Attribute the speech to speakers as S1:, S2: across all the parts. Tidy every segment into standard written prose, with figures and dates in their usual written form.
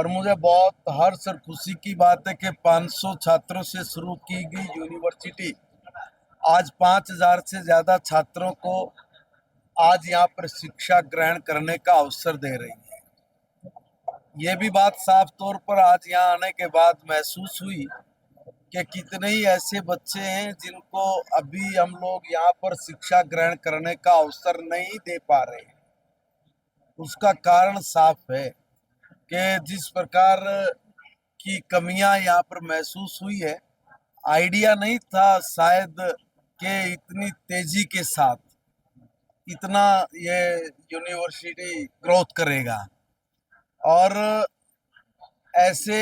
S1: और मुझे बहुत हर्ष और खुशी की बात है कि 500 छात्रों से शुरू की गई यूनिवर्सिटी आज 5000 से ज्यादा छात्रों को आज यहाँ पर शिक्षा ग्रहण करने का अवसर दे रही है। ये भी बात साफ तौर पर आज यहाँ आने के बाद महसूस हुई कि कितने ही ऐसे बच्चे हैं जिनको अभी हम लोग यहाँ पर शिक्षा ग्रहण करने का अवसर नहीं दे पा रहे हैं। उसका कारण साफ है कि जिस प्रकार की कमियां यहाँ पर महसूस हुई है, आइडिया नहीं था शायद कि इतनी तेजी के साथ इतना ये यूनिवर्सिटी ग्रोथ करेगा। और ऐसे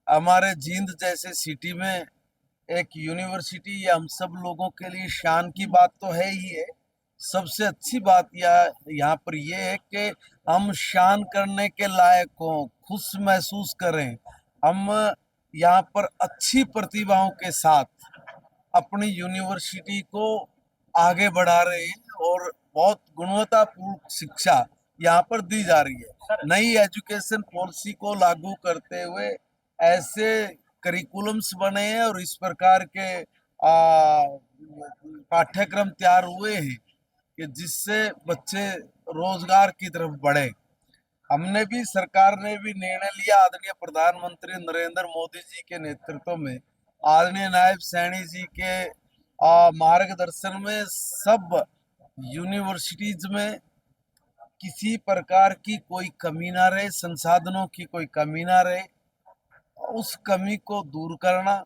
S1: हमारे जींद जैसे सिटी में एक यूनिवर्सिटी, ये हम सब लोगों के लिए शान की बात तो है ही है। सबसे अच्छी बात यहाँ पर ये है कि हम शान करने के लायक हों, खुश महसूस करें। हम यहाँ पर अच्छी प्रतिभाओं के साथ अपनी यूनिवर्सिटी को आगे बढ़ा रहे हैं और बहुत गुणवत्तापूर्ण शिक्षा यहाँ पर दी जा रही है। नई एजुकेशन पॉलिसी को लागू करते हुए ऐसे करिकुलम्स बने हैं और इस प्रकार के पाठ्यक्रम तैयार हुए हैं कि जिससे बच्चे रोजगार की तरफ बढ़े। हमने भी, सरकार ने भी निर्णय लिया, आदरणीय प्रधानमंत्री नरेंद्र मोदी जी के नेतृत्व में, आदरणीय नायब सैनी जी के मार्गदर्शन में सब यूनिवर्सिटीज में किसी प्रकार की कोई कमी ना रहे, संसाधनों की कोई कमी ना रहे। उस कमी को दूर करना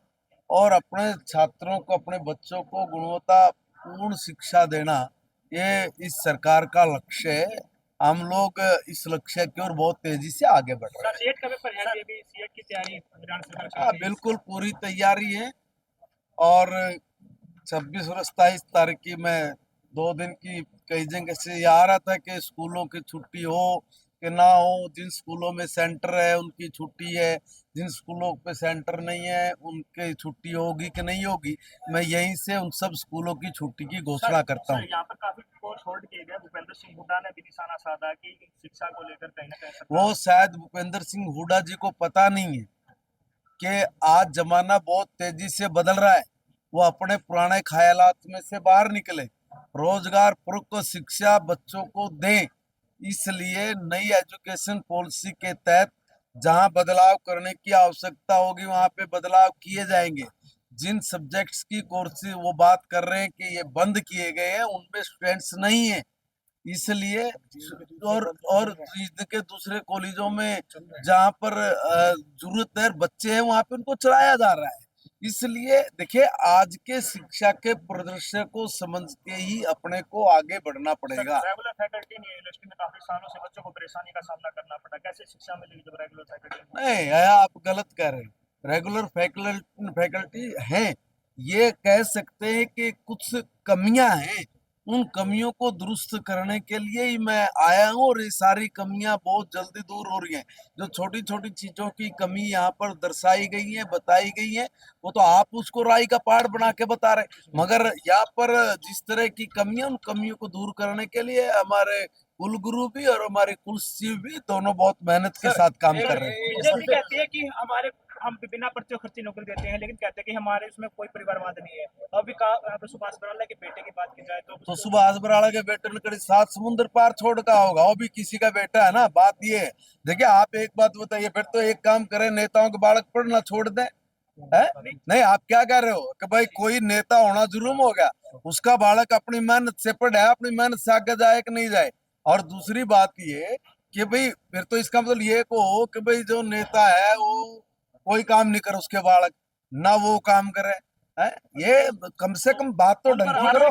S1: और अपने छात्रों को, अपने बच्चों को गुणवत्तापूर्ण शिक्षा देना, ये इस सरकार का लक्ष्य है। हम लोग इस लक्ष्य की ओर बहुत तेजी से आगे बढ़ रहे हैं।
S2: सीएट का पेपर है, अभी सीएट की तैयारी
S1: बिल्कुल पूरी तैयारी है और 26 और 27 तारीख की मैं 2 दिन की कई जगह से आ रहा था कि स्कूलों की छुट्टी हो कि ना हो। जिन स्कूलों में सेंटर है उनकी छुट्टी है, जिन स्कूलों पे सेंटर नहीं है उनकी छुट्टी होगी कि नहीं होगी। मैं यहीं से उन सब स्कूलों की छुट्टी की घोषणा करता हूँ।
S2: यहाँ पर काफी कोर्स होल्ड किए गए। भूपेंद्र सिंह हुड्डा ने भी निशाना साधा कि शिक्षा को लेकर कहीं ना कहीं
S1: वो शायद भूपेंद्र सिंह हुड्डा जी को पता नहीं है कि आज जमाना बहुत तेजी से बदल रहा है। वो अपने पुराने ख्यालात में से बाहर निकले, रोजगार पूर्वक शिक्षा बच्चों को दें। इसलिए नई एजुकेशन पॉलिसी के तहत जहां बदलाव करने की आवश्यकता होगी वहां पे बदलाव किए जाएंगे। जिन सब्जेक्ट्स की कोर्स वो बात कर रहे हैं कि ये बंद किए गए हैं, उनमें स्टूडेंट्स नहीं है, इसलिए और के दूसरे कॉलेजों में जहाँ पर जरूरत है बच्चे हैं वहां पे उनको चलाया जा रहा है। इसलिए देखिए, आज के शिक्षा के परिदृश्य को समझ के ही अपने को आगे बढ़ना पड़ेगा।
S2: रेगुलर फैकल्टी नहीं है यूनिवर्सिटी में, काफी सालों से बच्चों को परेशानी का सामना करना पड़ा। कैसे शिक्षा मिलेगी जब रेगुलर फैकल्टी
S1: नहीं, आप गलत कह रहे हैं। रेगुलर फैकल्टी है, ये कह सकते हैं कि कुछ कमियां हैं। उन कमियों को दुरुस्त करने के लिए ही मैं आया हूँ और ये सारी कमियां बहुत जल्दी दूर हो रही हैं। जो छोटी छोटी चीजों की कमी यहाँ पर दर्शाई गई है, बताई गई है, वो तो आप उसको राई का पहाड़ बना के बता रहे। मगर यहाँ पर जिस तरह की कमियां, उन कमियों को दूर करने के लिए हमारे कुलगुरु भी और हमारे कुलसचिव भी दोनों बहुत मेहनत के साथ काम कर रहे हैं।
S2: बीजेपी कहती है कि हम बिना पर्चे खर्ची नौकरी देते हैं, लेकिन कहते हैं कि हमारे उसमें कोई परिवारवाद नहीं है। अभी सुभाष बराला के बेटे की बात की जाए तो
S1: सुभाष बराला के बेटे ने कड़ी 7 समुद्र पार छोड़ का होगा, वो भी किसी का बेटा है ना। बात ये है, देखिए आप एक बात बताइए, फिर तो एक काम करें, नेताओं के बालक पढ़ना छोड़ दें। है नहीं, आप क्या कह रहे हो कि भाई कोई नेता होना जुर्म हो गया? उसका बालक अपनी मेहनत से पढ़े, अपनी मेहनत से आगे जाए कि नहीं जाए। और दूसरी बात ये कि भाई फिर तो इसका मतलब ये को कि भाई जो नेता है वो कोई काम नहीं करे, उसके बालक ना वो काम करे। है ये कम से कम बात तो ढंग की करो।